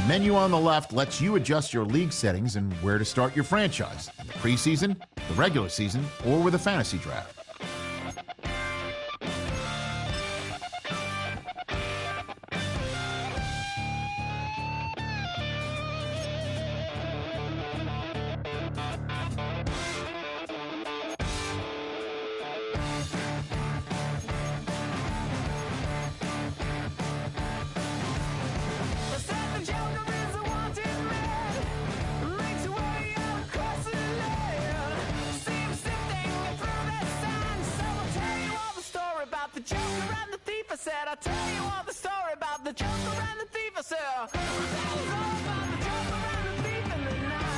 menu on the left lets you adjust your league settings and where to start your franchise, in the preseason, the regular season, or with a fantasy draft. I'll tell you all the story about the Joker and the thief. I said, I'll tell you all about the Joker and the thief in the night.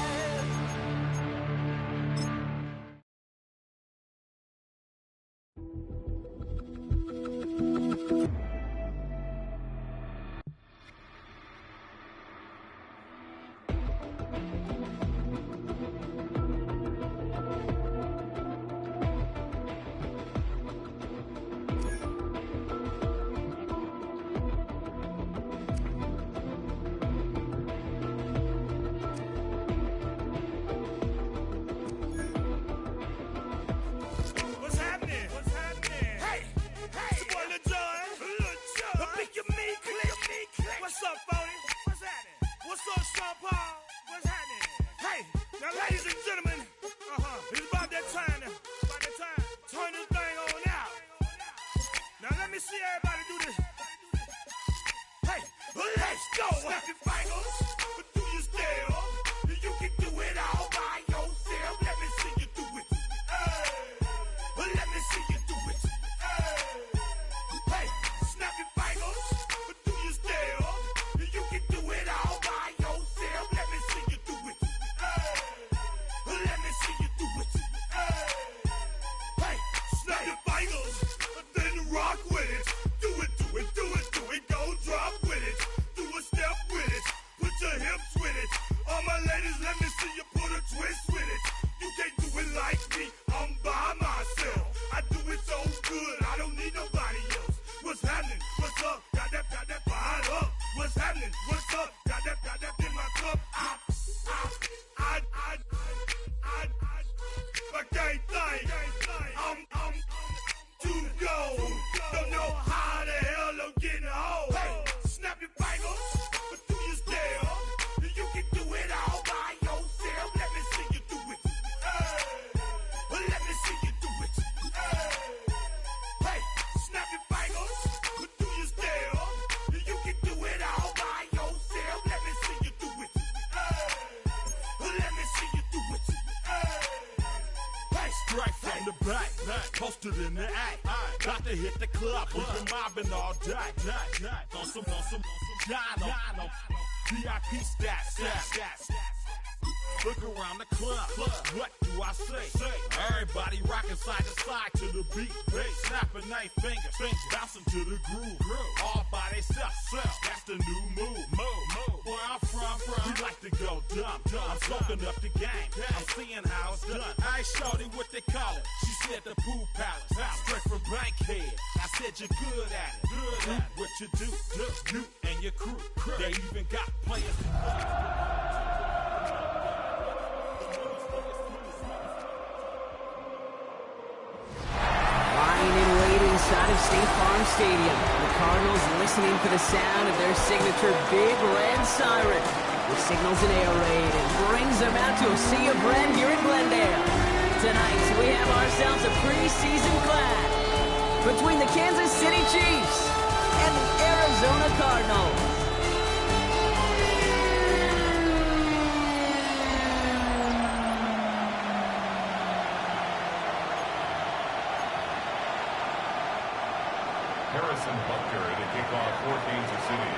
Posted in the act, got to hit the club, we've been mobbing all day. On some Jono, VIP stats. Look around the club, what do I say? Everybody rocking side to side to the beat, snapping their fingers, bouncing to the groove, all by themselves, that's the new move. Where I'm from, we like to go dumb. I'm soaking up the game, I'm seeing how it's done. I ain't shorty what they call it, she said the pool palace, straight from Bankhead. I said you're good at it, what you do, you and your crew. They even got players. Inside of State Farm Stadium, the Cardinals listening for the sound of their signature big red siren, which signals an air raid and brings them out to a sea of red here in Glendale. Tonight, we have ourselves a preseason clash between the Kansas City Chiefs and the Arizona Cardinals. Harrison Butker to kick off for Kansas City.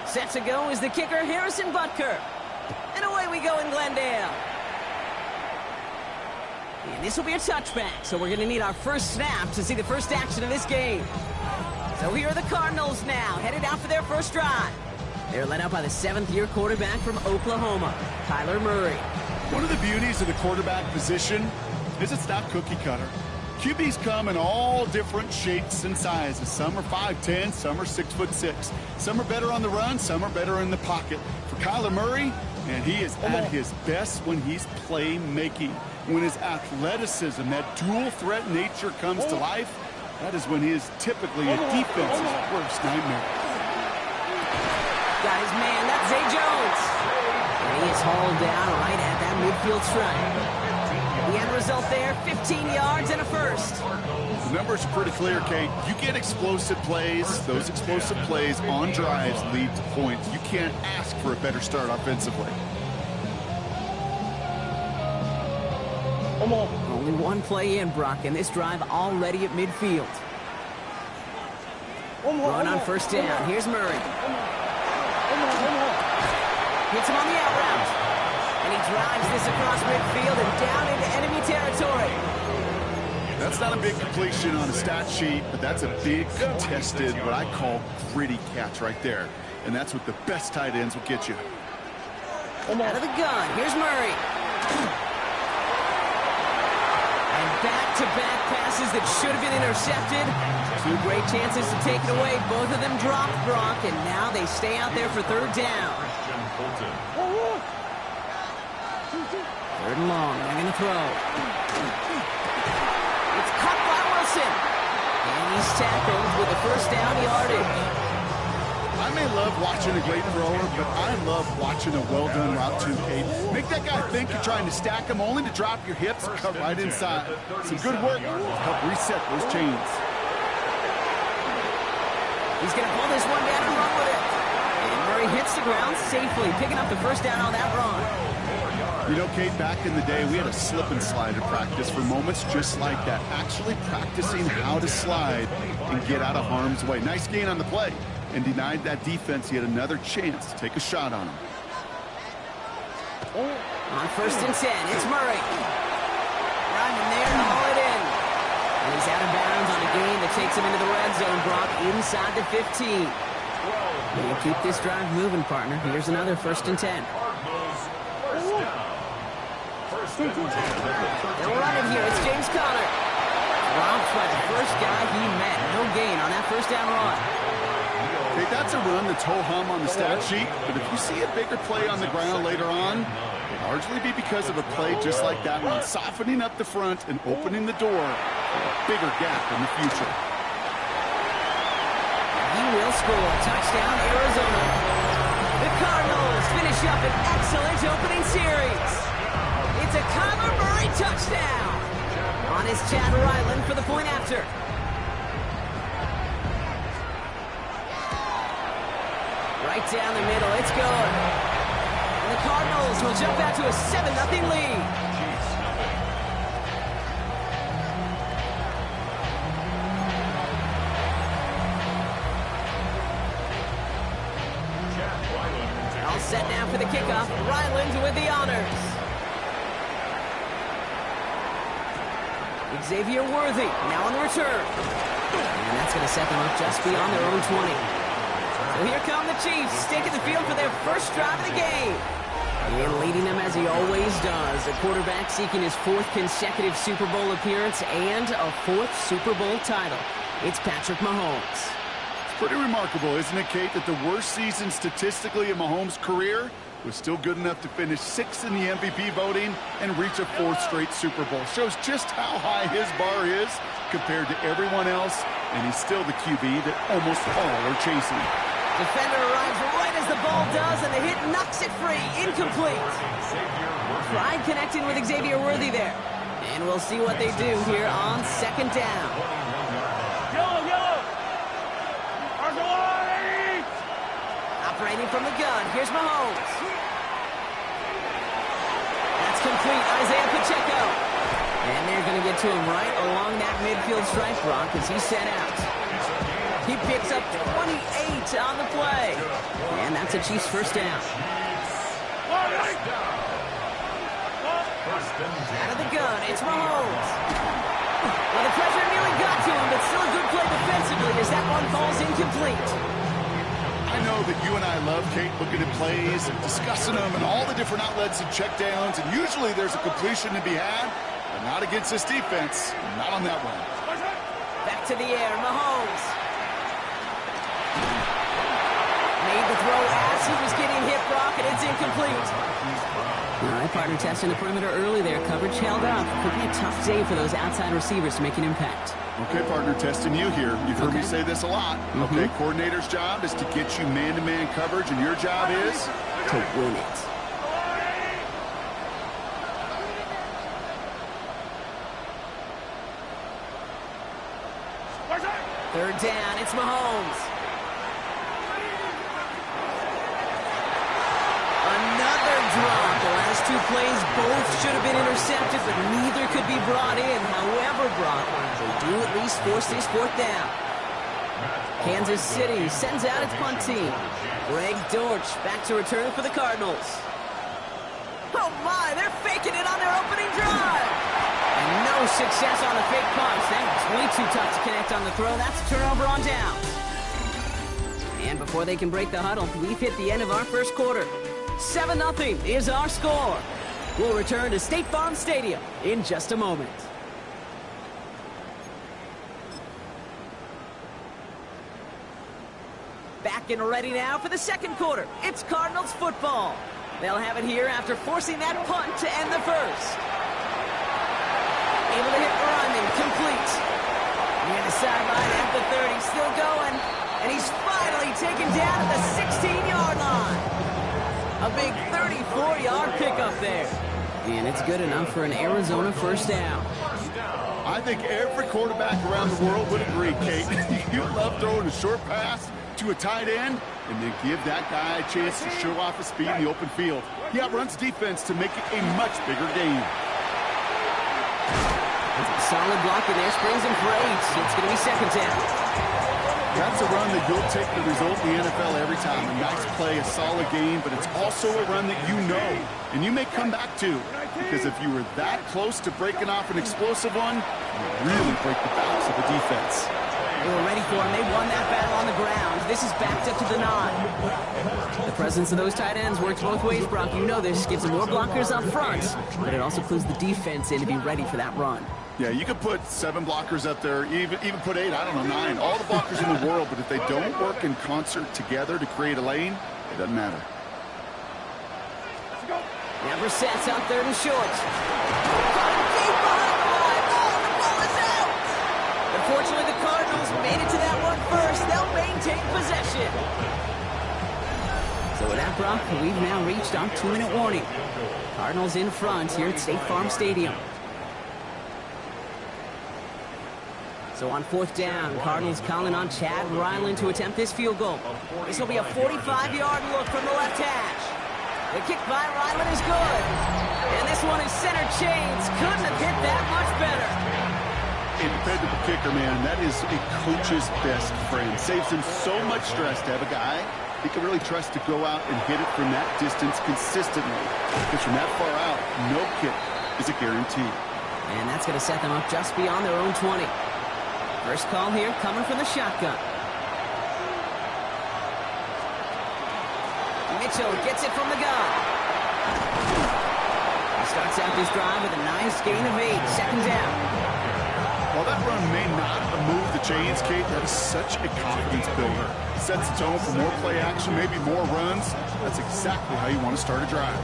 Set to go is the kicker, Harrison Butker. And away we go in Glendale. And this will be a touchback, so we're going to need our first snap to see the first action of this game. So here are the Cardinals now, headed out for their first drive. They're led out by the seventh-year quarterback from Oklahoma, Kyler Murray. One of the beauties of the quarterback position is it's not cookie cutter. QBs come in all different shapes and sizes. Some are 5'10", some are 6'6". Some are better on the run, some are better in the pocket. For Kyler Murray, and he is at his best when he's playmaking. When his athleticism, that dual threat nature comes to life, that is when he is typically a defense's worst nightmare. Got his man, that's Zay Jones. And he is hauled down right at that midfield stripe. The end result there, 15 yards and a first. The numbers are pretty clear, Kate. You get explosive plays. Those explosive plays on drives lead to points. You can't ask for a better start offensively. Only one play in, Brock, and this drive already at midfield. Run on first down. Here's Murray. Hits him on the out route. And he drives this across midfield and down into enemy territory. That's not a big completion on a stat sheet, but that's a big contested, what I call gritty catch right there. And that's what the best tight ends will get you. Out of the gun. Here's Murray. And back-to-back passes that should have been intercepted. Two great chances to take it away. Both of them dropped, Brock, and now they stay out there for third down. Third and long. They're going to throw. It's caught by Wilson. And he's tackled with a first down yardage. I may love watching a great thrower, but I love watching a well-done route too, Kate. Make that guy think you're trying to stack him only to drop your hips and cut right inside. Some good work to help reset those chains. He's going to pull this one down and run with it. And Murray hits the ground safely, picking up the first down on that run. You know, Kate, back in the day, we had a slip and slide in practice for moments just like that. Actually practicing how to slide and get out of harm's way. Nice gain on the play. And denied that defense yet another chance to take a shot on him. On first and 10, it's Murray. Running there to haul it in. And he's out of bounds on a gain that takes him into the red zone, Brock, inside the 15. You keep this drive moving, partner. Here's another first and 10. They'll run it here. It's James Conner. Dropped by the first guy he met. No gain on that first down run. Okay, that's a run that's ho-hum on the stat sheet, but if you see a bigger play on the ground later on, it'll largely be because of a play just like that one, softening up the front and opening the door for a bigger gap in the future. He will score. Touchdown, Arizona. The Cardinals finish up an excellent opening series. It's a Kyler Murray touchdown. On his Chad Ryland for the point after. Right down the middle, it's good. And the Cardinals will jump out to a 7-0 lead. All set now for the kickoff. Ryland with the honors. Xavier Worthy now on the return. And that's going to set them up just beyond their own 20. So here come the Chiefs, taking the field for their first drive of the game. And leading them as he always does, a quarterback seeking his fourth consecutive Super Bowl appearance and a fourth Super Bowl title. It's Patrick Mahomes. It's pretty remarkable, isn't it, Kate, that the worst season statistically in Mahomes' career was still good enough to finish 6th in the MVP voting and reach a 4th straight Super Bowl. Shows just how high his bar is compared to everyone else, and he's still the QB that almost all are chasing. Defender arrives right as the ball does, and the hit knocks it free. Incomplete. Tried connecting with Xavier Worthy there. And we'll see what they do here on second down. Operating from the gun, here's Mahomes. That's complete, Isaiah Pacheco. And they're going to get to him right along that midfield stripe, Brock, as he's set out. He picks up 28 on the play. And that's a Chiefs first down. Out of the gun, it's Mahomes. Well, the pressure nearly got to him, but still a good play defensively as that one falls incomplete. I know that you and I love, Kate, looking at plays and discussing them and all the different outlets and checkdowns, and usually there's a completion to be had, but not Not against this defense. Not on that one. Back to the air, Mahomes. Made the throw as he was getting hit, Brock, and it's incomplete. All right, partner testing the perimeter early there. Coverage held up. Could be a tough day for those outside receivers to make an impact. Okay, partner, testing you here. You've heard me say this a lot. Okay, coordinator's job is to get you man-to-man coverage, and your job is to win it. Third down, it's Mahomes. Another drop. The last two plays both should have been intercepted, but neither could be brought in. However, Brock, they do at least force this fourth down. Kansas City sends out its punt team. Greg Dortch back to return for the Cardinals. Oh my, they're faking it on their opening drive. And no success on the fake punch. That was way too tough to connect on the throw. That's a turnover on down. And before they can break the huddle, we've hit the end of our first quarter. 7-0 is our score. We'll return to State Farm Stadium in just a moment. Back and ready now for the second quarter. It's Cardinals football. They'll have it here after forcing that punt to end the first. Able to hit Ryman, complete. Near the sideline at the 30, still going. And he's finally taken down at the 16-yard line. A big 34-yard pickup there. And it's good enough for an Arizona first down. I think every quarterback around the world would agree, Kate. You love throwing a short pass to a tight end and then give that guy a chance to show off his speed in the open field. He outruns defense to make it a much bigger game. Solid block in there, springs him for 8. It's going to be second down. That's a run that you'll take the result in the NFL every time. A nice play, a solid game, but it's also a run that you know, and you may come back to, because if you were that close to breaking off an explosive one, you really break the backs of the defense. They were ready for him. They won that battle on the ground. This is backed up to the 9. The presence of those tight ends works both ways, Brock. You know this. Gives them more blockers up front, but it also clues the defense in to be ready for that run. Yeah, you could put 7 blockers up there, even put 8, I don't know, 9. All the blockers in the world, but if they don't work in concert together to create a lane, it doesn't matter. Now Brissett's on 3rd and short. Got him deep behind the line. Oh, the ball is out. Unfortunately, the Cardinals made it to that one first. They'll maintain possession. So with that, Brock, we've now reached our 2-minute warning. Cardinals in front here at State Farm Stadium. So on 4th down, Cardinals calling on Chad Ryland to attempt this field goal. This will be a 45-yard look from the left hash. The kick by Ryland is good. And this one is center chains. Couldn't have hit that much better. A dependable kicker, man. That is a coach's best friend. Saves him so much stress to have a guy he can really trust to go out and hit it from that distance consistently. Because from that far out, no kick is a guarantee. And that's going to set them up just beyond their own 20. First call here coming from the shotgun. Mitchell gets it from the gun. He starts out this drive with a nice gain of 8. Second down. While that run may not have moved the chains, Kate, that is such a confidence builder. It sets the tone for more play action, maybe more runs. That's exactly how you want to start a drive.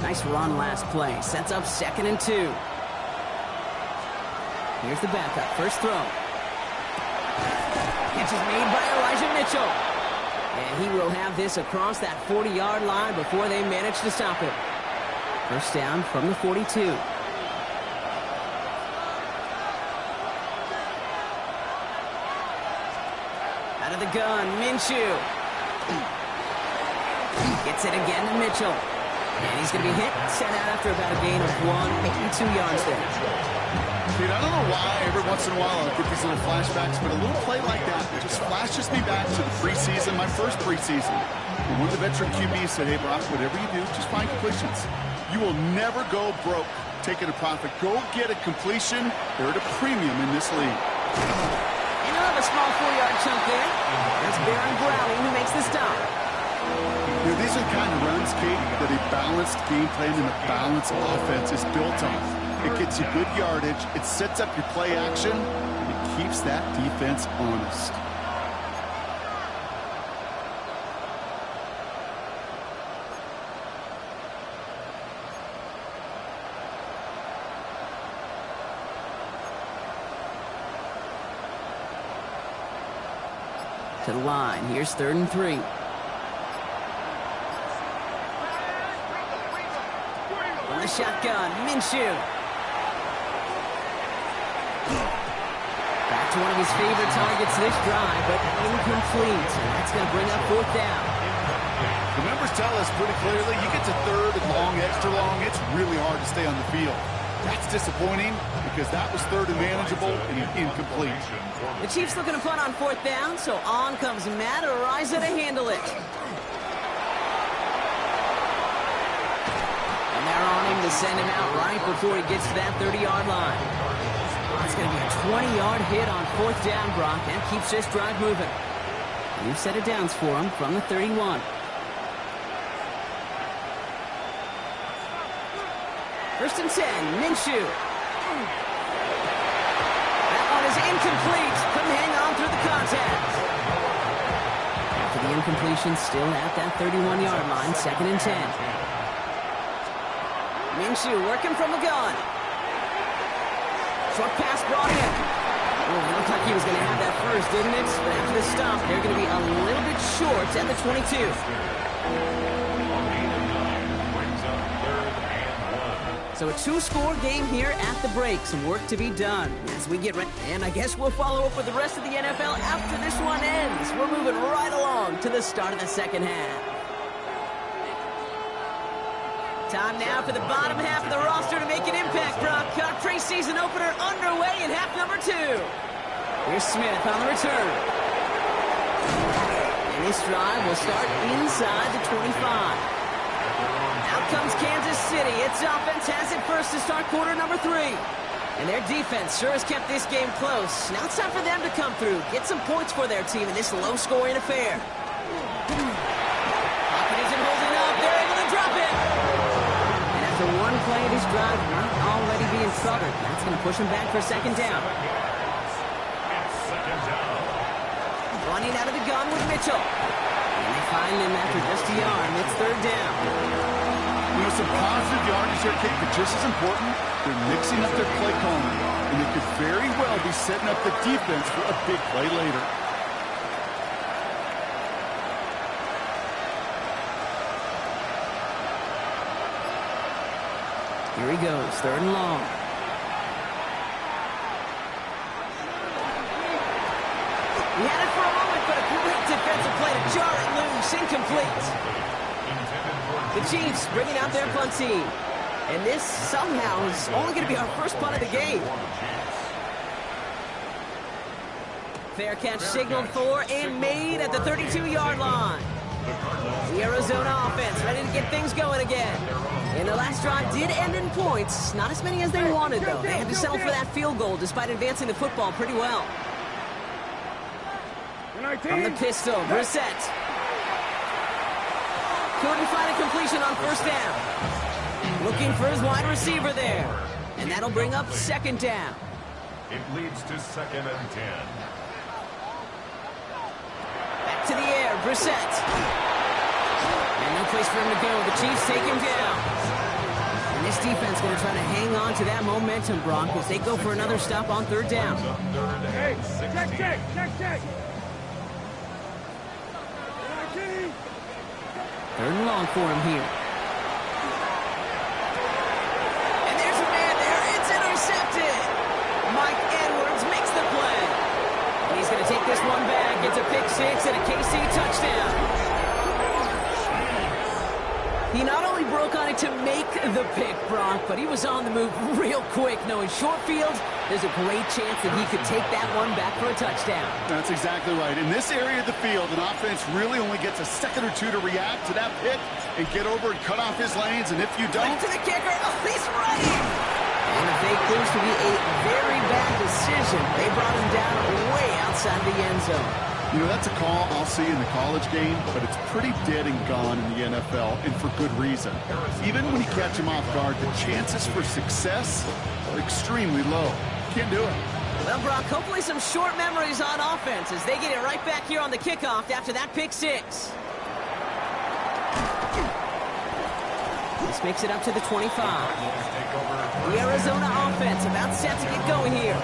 Nice run last play. Sets up 2nd and 2. Here's the backup. First throw. Catch is made by Elijah Mitchell. And he will have this across that 40-yard line before they manage to stop it. First down from the 42. Out of the gun, Minshew. Gets it again to Mitchell. And he's going to be hit, set out after about a gain of 1, maybe 2 yards there. Dude, I don't know why every once in a while I'll get these little flashbacks, but a little play like that just flashes me back to the preseason, my first preseason. And one of the veteran QBs said, hey, Brock, whatever you do, just find completions. You will never go broke taking a profit. Go get a completion. They're at a premium in this league. And he'll have a small 4-yard chunk there. That's Baron Browning who makes the stop. These are the kind of runs, Kate, that a balanced game plan and a balanced offense is built on. It gets you good yardage, it sets up your play action, and it keeps that defense honest. To the line. Here's 3rd and 3. From the shotgun, Minshew. Back to one of his favorite targets this drive, but incomplete. And that's going to bring up 4th down. The numbers tell us pretty clearly, you get to 3rd and long, extra long, it's really hard to stay on the field. That's disappointing because that was 3rd and manageable and incomplete. The Chiefs looking to punt on 4th down, so on comes Matt Araiza to handle it. And they're on him to send him out right before he gets to that 30-yard line. It's going to be a 20-yard hit on 4th down, Brock. That keeps this drive moving. New set of downs for him from the 31. First and 10, Minshew. That one is incomplete. Couldn't hang on through the contact. After the incompletion, still at that 31-yard line, 2nd and 10. Minshew working from the gun. Short pass brought in. Oh, it looked like he was going to have that first, didn't it? But after the stop, they're going to be a little bit short at the 22. So a 2-score game here at the break. Some work to be done as we get ready. And I guess we'll follow up with the rest of the NFL after this one ends. We're moving right along to the start of the second half. Time now for the bottom half of the roster to make an impact, Brock. Our preseason opener underway in half number 2. Here's Smith on the return. And this drive will start inside the 25. Out comes Kansas City. Its offense has it first to start quarter number 3. And their defense sure has kept this game close. Now it's time for them to come through, get some points for their team in this low-scoring affair. Pocket isn't holding up. They're able to drop it. And after one play of this drive, not already being troubled. That's going to push him back for 2nd down. Running out of the gun with Mitchell. And they find him after just a yard. It's 3rd down. Some positive yardage there, Kate, but just as important, they're mixing up their play calling, and they could very well be setting up the defense for a big play later. Here he goes, 3rd and long. He had it for a moment, but a great defensive play to jar it loose, incomplete. The Chiefs bringing out their punt team. And this somehow is only going to be our first punt of the game. Fair catch signaled for and made at the 32-yard line. The Arizona offense ready to get things going again. And the last drive did end in points. Not as many as they wanted, though. They had to settle for that field goal despite advancing the football pretty well. From the pistol, Brissett. Couldn't find a completion on 1st down. Looking for his wide receiver there. And that'll bring up 2nd down. It leads to 2nd and 10. Back to the air, Brissett. And no place for him to go. The Chiefs take him down. And this defense going to try to hang on to that momentum, Brock, as they go for another stop on 3rd down. Hey, check. 3rd and long for him here. And there's a man there. It's intercepted. Mike Edwards makes the play. And he's going to take this one back. It's a pick 6 and a KC touchdown. He not only broke on it to make the pick, Brock, but he was on the move real quick. Knowing short field, there's a great chance that he could take that one back for a touchdown. That's exactly right. In this area of the field, an offense really only gets a second or two to react to that pick and get over and cut off his lanes. And if you don't... Right to the kicker. Oh, he's running. And the fake proves to be a very bad decision. They brought him down way outside the end zone. You know, that's a call I'll see in the college game, but it's pretty dead and gone in the NFL, and for good reason. Even when you catch him off guard, the chances for success are extremely low. Can't do it. Well, Brock, hopefully some short memories on offense as they get it right back here on the kickoff after that pick six. This makes it up to the 25. The Arizona offense about set to get going here.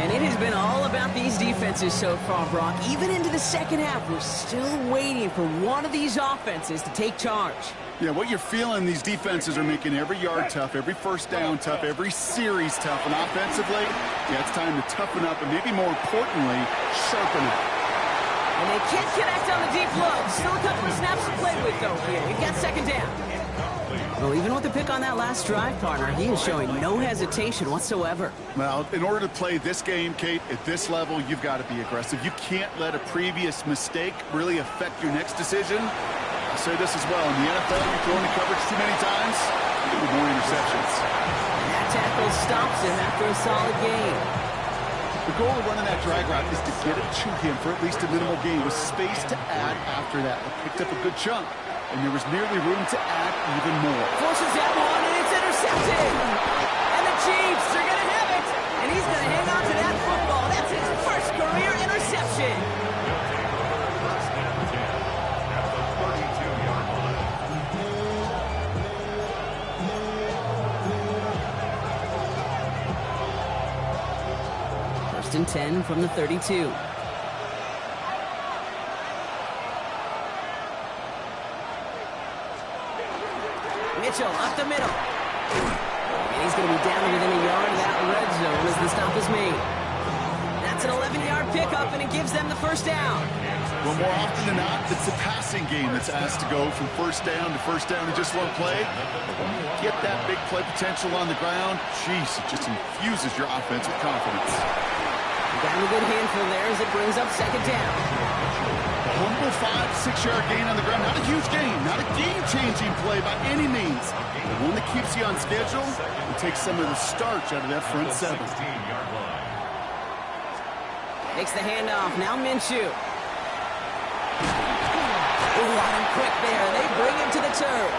And it has been all about these defenses so far, Brock. Even into the second half, we're still waiting for one of these offenses to take charge. Yeah, what you're feeling, these defenses are making every yard tough, every first down tough, every series tough. And offensively, yeah, it's time to toughen up and maybe more importantly, sharpen up. And they can't connect on the deep low. Still a couple of snaps to play with, though, here. We've got second down. Well, even with the pick on that last drive, partner, he is showing no hesitation whatsoever. Well, in order to play this game, Kate, at this level, you've got to be aggressive. You can't let a previous mistake really affect your next decision. I'll say this as well. In the NFL, you're throwing the coverage too many times, you get more interceptions. And that tackle stops him after a solid gain. The goal of running that drag route is to get it to him for at least a minimal gain with space to add after that. They picked up a good chunk, and there was nearly room to add even more. Forces that one, and it's intercepted. And the Chiefs are going to have it. And he's going to hang on to that football. That's his first career interception. First and 10 at the 32-yard line. First and 10 from the 32. Mitchell up the middle. And he's going to be down within a yard of that red zone as the stop is made. That's an 11-yard pickup, and it gives them the first down. Well, more often than not, it's the passing game that's asked to go from first down in just one play. Get that big play potential on the ground. Jeez, it just infuses your offense with confidence. Got a good handful there as it brings up second down. A humble 5-6-yard gain on the ground. Not a huge gain, not a game-changing play by any means. The one that keeps you on schedule and takes some of the starch out of that front seven. 16-yard line. Makes the handoff. Now Minshew. Ooh, on him quick there. They bring him to the turf.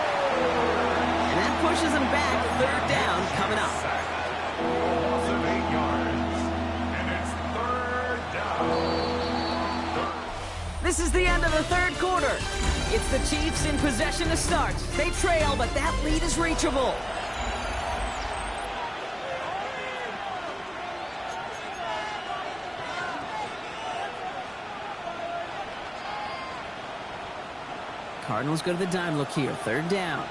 And that pushes him back. Third down coming up. Loss of 8 yards. And it's third down. This is the end of the third quarter. It's the Chiefs in possession to start. They trail, but that lead is reachable. Cardinals go to the dime look here. Third down.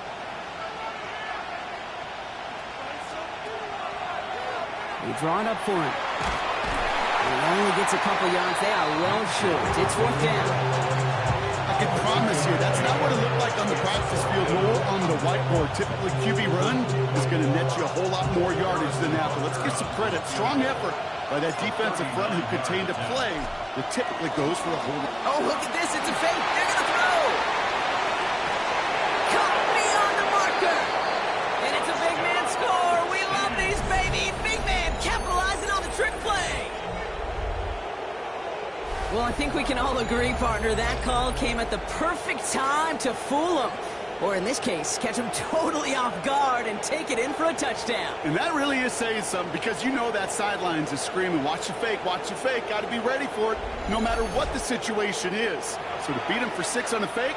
They draw it up for him. And he only gets a couple yards. They are well short. It's fourth down. I can promise you, that's not what it looked like on the practice field or on the whiteboard. Typically, QB run is going to net you a whole lot more yardage than that. But let's give some credit. Strong effort by that defensive front who contained a play that typically goes for a whole lot. Oh, look at this. It's a fake. They're going to throw. Caught beyond the marker. And it's a big man score. We love these, baby. Big man capitalizing on the trick play. Well, I think we can all agree, partner, that call came at the perfect time to fool him. Or in this case, catch him totally off guard and take it in for a touchdown. And that really is saying something because you know that sidelines is screaming, watch your fake, got to be ready for it no matter what the situation is. So to beat him for 6 on a fake,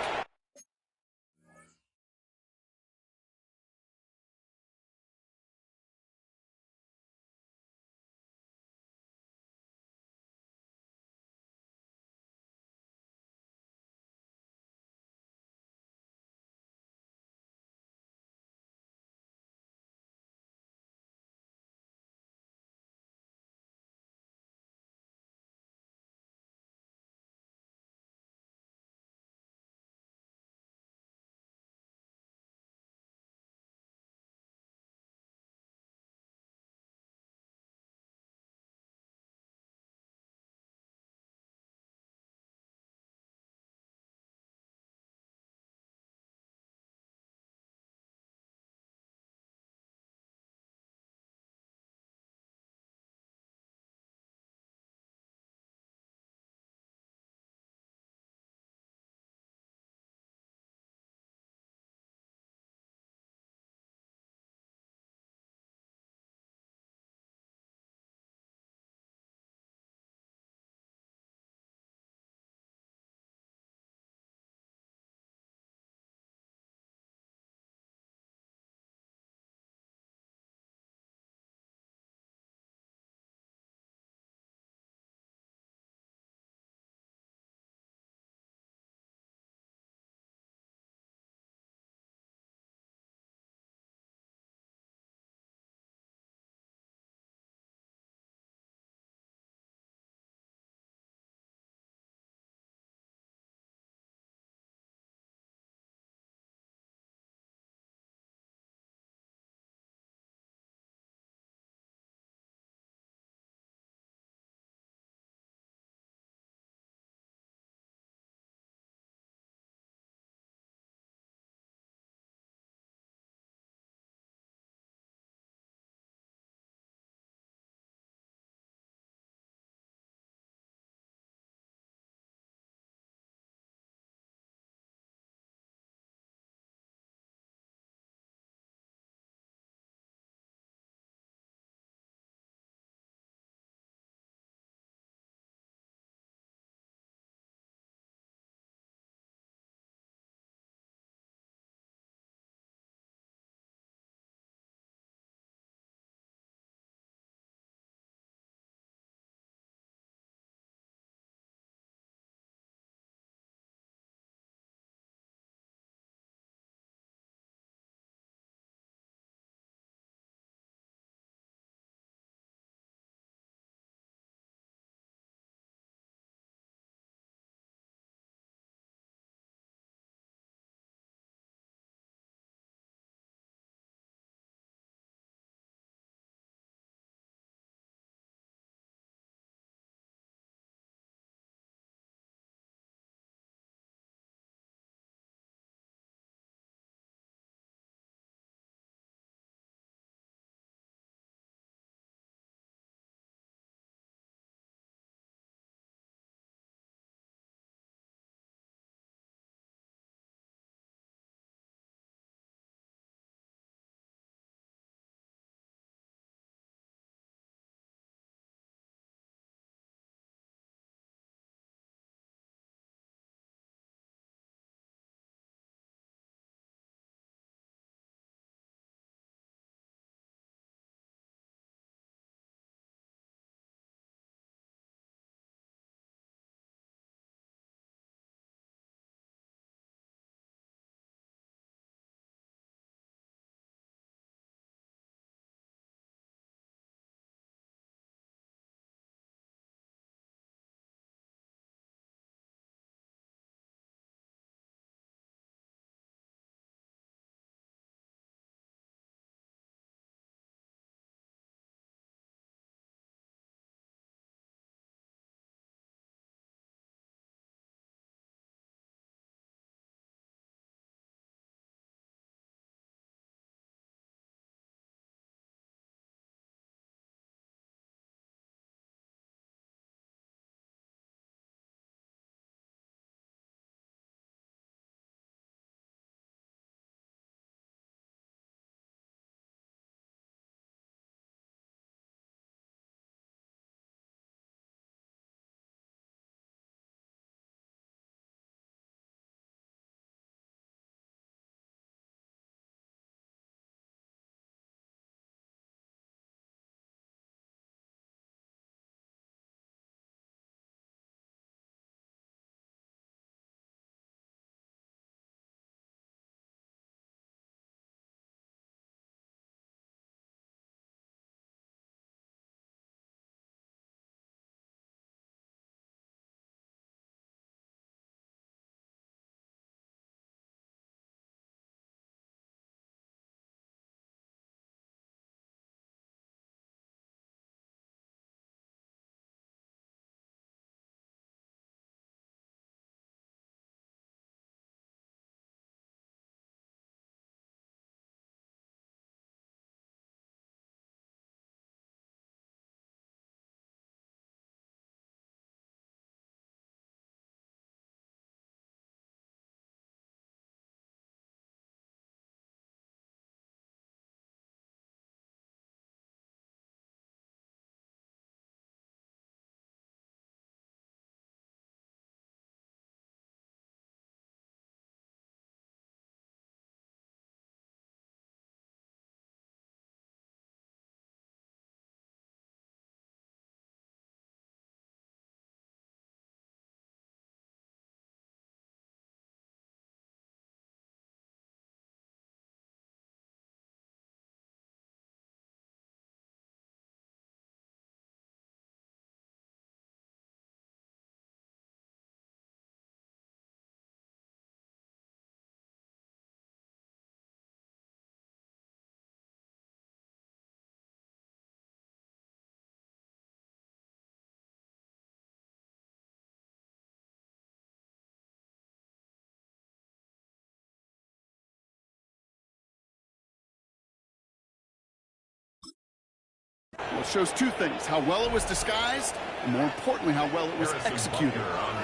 Well, it shows two things, how well it was disguised, and more importantly, how well it was executed.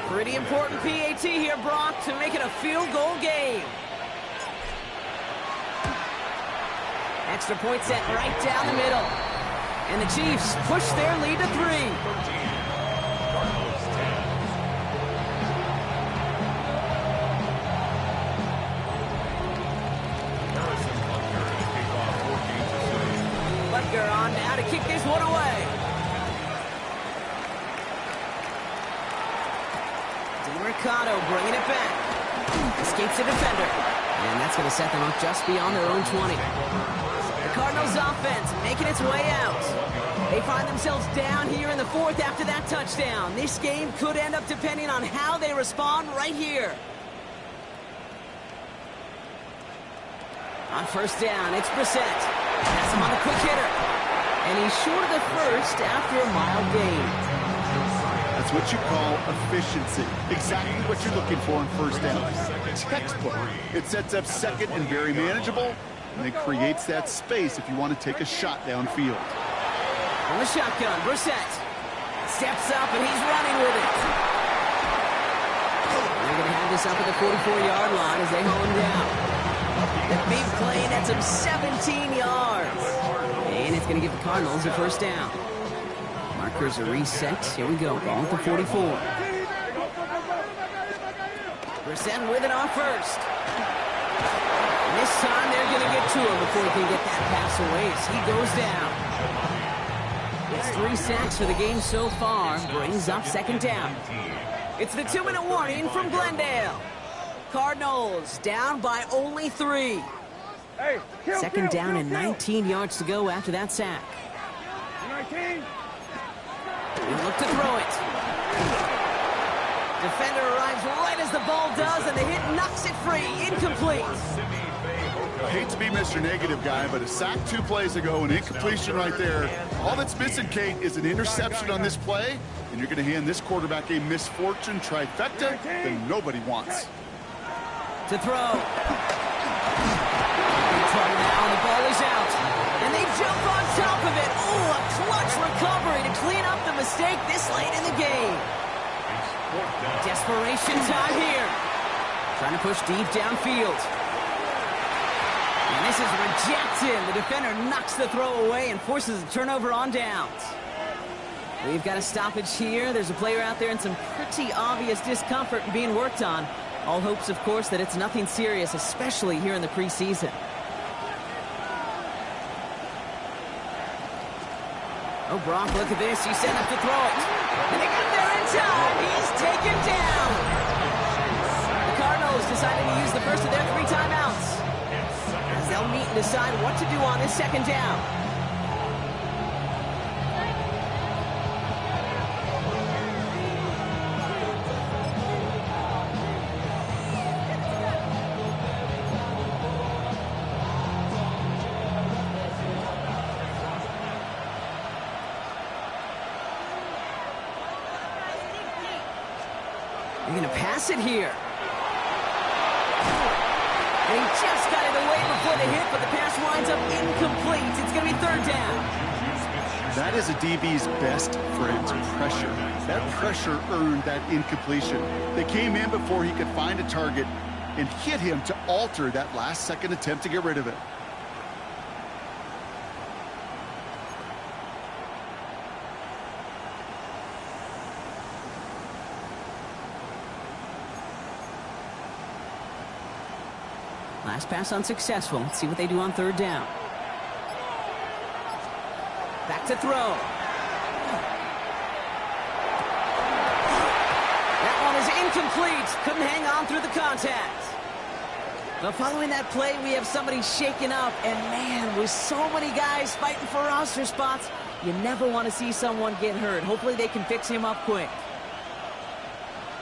Pretty important PAT here, Brock, to make it a field goal game. Extra point set right down the middle. And the Chiefs push their lead to 3. Butker on now to kick this one away. DeMercado bringing it back. Escapes the defender. And that's going to set them up just beyond their own 20. The Cardinals offense making its way out. They find themselves down here in the 4th after that touchdown. This game could end up depending on how they respond right here. On first down, it's Brissett. That's him on a quick hitter. And he's short of the first after a mild gain. That's what you call efficiency. Exactly what you're looking for in first down. Textbook. It sets up second and very manageable, and it creates that space if you want to take a shot downfield. On the shotgun, Brissett steps up, and he's running with it. They're going to have this up at the 44-yard line as they hold him down. The big play nets him 17 yards. And it's going to give the Cardinals a first down. Markers are reset. Here we go. Ball at the 44. Brissett with it on first. And this time they're going to get to him before he can get that pass away as he goes down. It's 3 sacks for the game so far. Brings up second down. It's the 2-minute warning from Glendale. Cardinals down by only 3. Second down and 19 yards to go after that sack. They look to throw it. Defender arrives right as the ball does, and the hit knocks it free. Incomplete. I hate to be Mr. Negative guy, but a sack 2 plays ago, an incompletion right there. All that's missing, Kate, is an interception on this play, and you're going to hand this quarterback a misfortune trifecta that nobody wants. To throw. Now the ball is out, and they jump on top of it. Oh, a clutch recovery to clean up the mistake this late in the game. Desperation time here. Trying to push deep downfield. And this is rejected. The defender knocks the throw away and forces a turnover on downs. We've got a stoppage here. There's a player out there in some pretty obvious discomfort being worked on. All hopes, of course, that it's nothing serious, especially here in the preseason. Oh, Brock, look at this. He's set up to throw it. And they got there in time. He's taken down. The Cardinals decided to use the first of their 3 timeouts, as they'll meet and decide what to do on this second down. They're going to pass it here. And he just got it away before the hit, but the pass winds up incomplete. It's going to be third down. That is a DB's best friend, pressure. That pressure earned that incompletion. They came in before he could find a target and hit him to alter that last-second attempt to get rid of it. Last pass unsuccessful. Let's see what they do on third down. Back to throw. That one is incomplete. Couldn't hang on through the contact. But following that play, we have somebody shaken up. And man, with so many guys fighting for roster spots, you never want to see someone get hurt. Hopefully they can fix him up quick.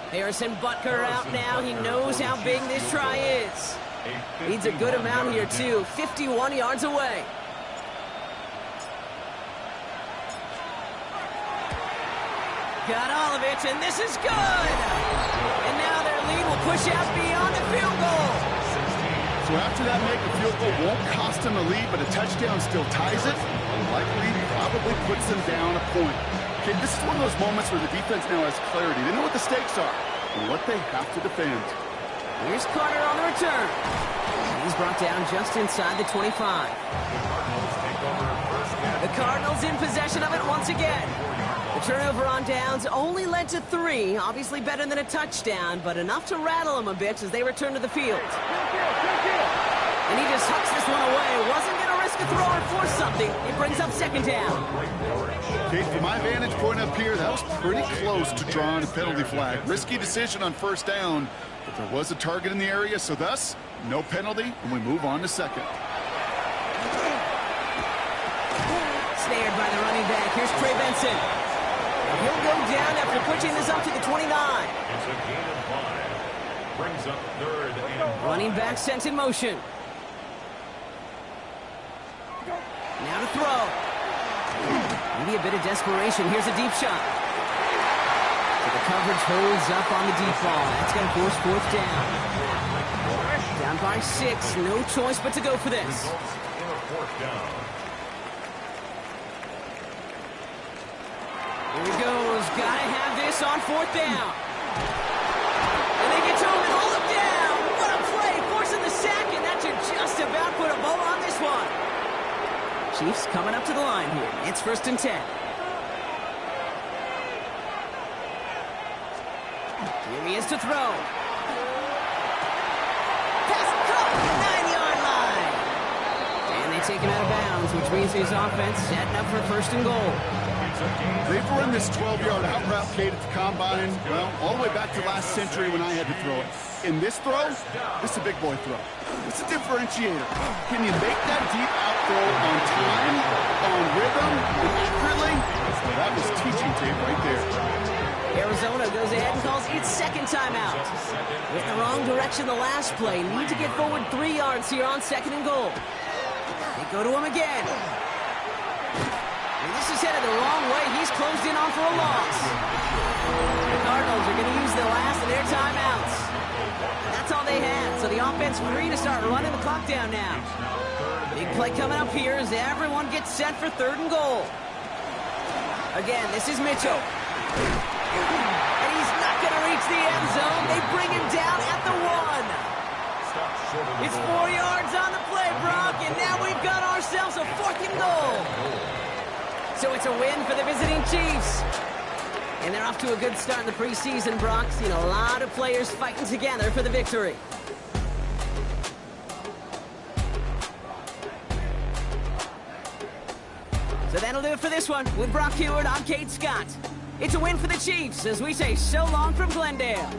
Harrison Butker out now. He knows how big this try is. Needs a good amount here, too. 51 yards away. Got all of it, and this is good. And now their lead will push out beyond the field goal. So after that make, a field goal won't cost them the lead, but a touchdown still ties it, and likely probably puts them down a point. Okay, this is one of those moments where the defense now has clarity. They know what the stakes are and what they have to defend. Here's Carter on the return. He's brought down just inside the 25. The Cardinals in possession of it once again. The turnover on downs only led to 3. Obviously better than a touchdown, but enough to rattle them a bit as they return to the field. And he just hucks this one away. Wasn't going to risk a throw or force something. It brings up second down. Okay, from my vantage point up here, that was pretty close to drawing a penalty flag. Risky decision on first down, but there was a target in the area, so thus, no penalty, and we move on to second. Snared by the running back. Here's Trey Benson. He'll go down after pushing this up to the 29. It's a gain of 5. Brings up third and Running back sent in motion. Now to throw. Maybe a bit of desperation. Here's a deep shot. So the coverage holds up on the deep ball. That's going to force fourth down. Down by 6. No choice but to go for this. results in a fourth down. Here he goes. Gotta have this on fourth down. And they get to him and hold him down. What a play. Forcing the sack, and that should just about put a bow on this one. Chiefs coming up to the line here. It's 1st and 10. Here he is to throw. Pass caught at the 9-yard line. And they take him out of bounds, which means his offense setting up for 1st and goal. They've run this 12-yard out route, Kate, at the combine, well, all the way back to last century when I had to throw it. In this throw, this is a big boy throw. It's a differentiator. Can you make that deep out throw on time, on rhythm, and accurately? That was teaching tape right there. Arizona goes ahead and calls its second timeout. Went the wrong direction the last play. Need to get forward 3 yards here on 2nd and goal. They go to him again. And this is headed the wrong way. He's closed in on for a loss. The Cardinals are going to use the last of their timeouts. That's all they had. So the offense free to start running the clock down now. Big play coming up here as everyone gets set for 3rd and goal. Again, this is Mitchell. And he's not going to reach the end zone. They bring him down at the 1. It's 4 yards on the play, Brock, and now we've got ourselves a 4th and goal. So it's a win for the visiting Chiefs. And they're off to a good start in the preseason, Brock. Seen a lot of players fighting together for the victory. So that'll do it for this one. With Brock Huard, I'm Kate Scott. It's a win for the Chiefs as we say so long from Glendale.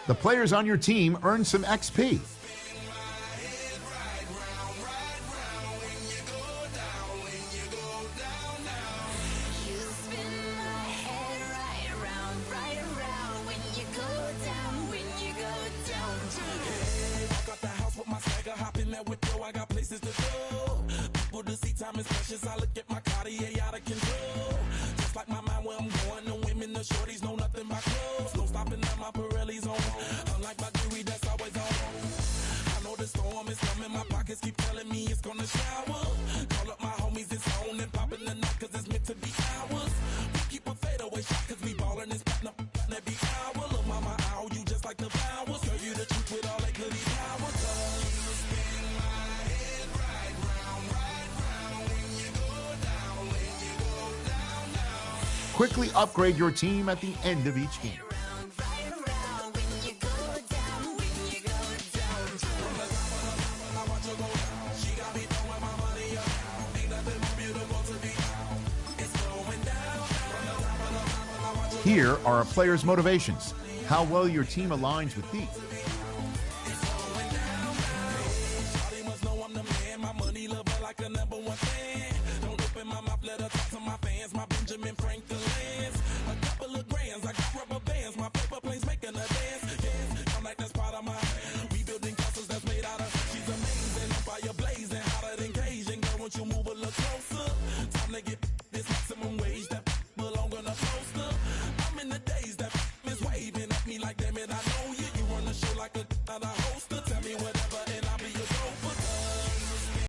The players on your team earn some XP. Time is precious. I look at my Cartier out of control. Just like my mind where I'm going. The women, the shorties know nothing but clothes. No stopping at my Pirelli's on. Unlike my jewelry that's always on. I know the storm is coming. My pockets keep telling me it's gonna shower. Call up my homies, it's on and popping the night cause it's meant to be ours. We keep a fadeaway shot cause we ballin' and spittin' up every hour. Look, mama, ow, you just like the flowers. Tell you the truth with all that goody power. You spin my head right round, right round. When you go down, when you go down, down. Quickly upgrade your team at the end of each game. Here are a player's motivations, how well your team aligns with these. Like, damn it, I know you. You run the show like a host.